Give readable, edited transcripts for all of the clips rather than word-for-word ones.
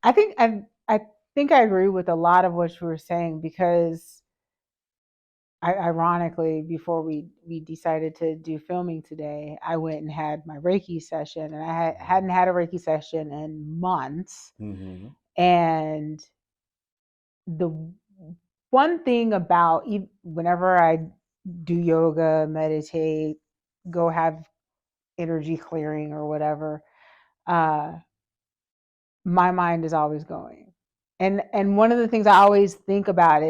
I think I think I agree with a lot of what you were saying because ironically, before we decided to do filming today, I went and had my Reiki session, and hadn't had a Reiki session in months. Mm-hmm. And the one thing about whenever I do yoga, meditate, go have energy clearing or whatever, uh, my mind is always going. And one of the things I always think about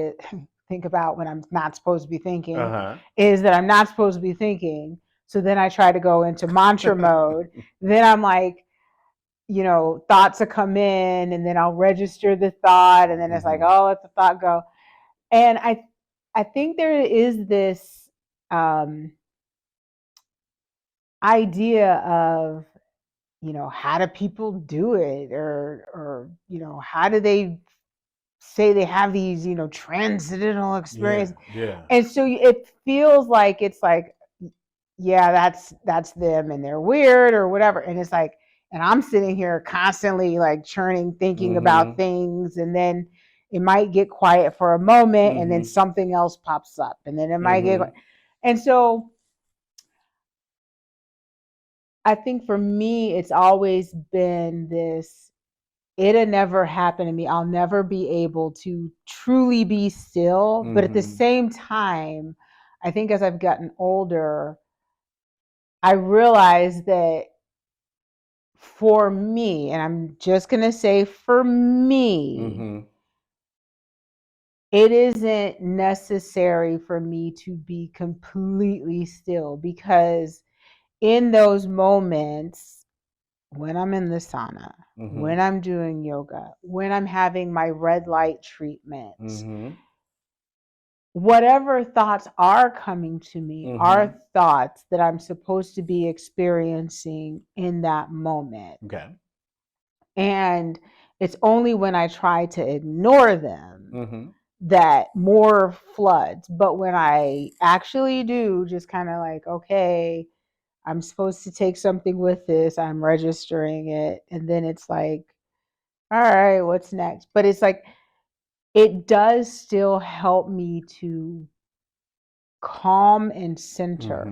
think about when I'm not supposed to be thinking Uh-huh. is that I'm not supposed to be thinking. So then I try to go into mantra mode. Then I'm like, thoughts will come in and then I'll register the thought and then it's like, Mm-hmm. oh, let the thought go. And I think there is this um, idea of, how do people do it, or how do they say they have these, transcendental Yeah, experience. yeah. And so it feels like it's like, yeah, that's them and they're weird or whatever. And it's like, and I'm sitting here constantly like churning, thinking about Mm-hmm. things, and then it might get quiet for a moment and then Mm-hmm. something else pops up and then it might get, Mm-hmm. and so I think for me it's always been this, it'll never happen to me. I'll never be able to truly be still. But at the Mm-hmm. same time, I think as I've gotten older, I realize that for me, and I'm just going to say for me, Mm-hmm. it isn't necessary for me to be completely still, because in those moments, when I'm in the sauna, Mm-hmm. when I'm doing yoga, when I'm having my red light treatment, Mm-hmm. whatever thoughts are coming to me Mm-hmm. are thoughts that I'm supposed to be experiencing in that moment. Okay. And it's only when I try to ignore them Mm-hmm. that more floods. But when I actually do just kind of like, okay, I'm supposed to take something with this, I'm registering it. And then it's like, all right, what's next? But it's like, it does still help me to calm and Mm-hmm. center.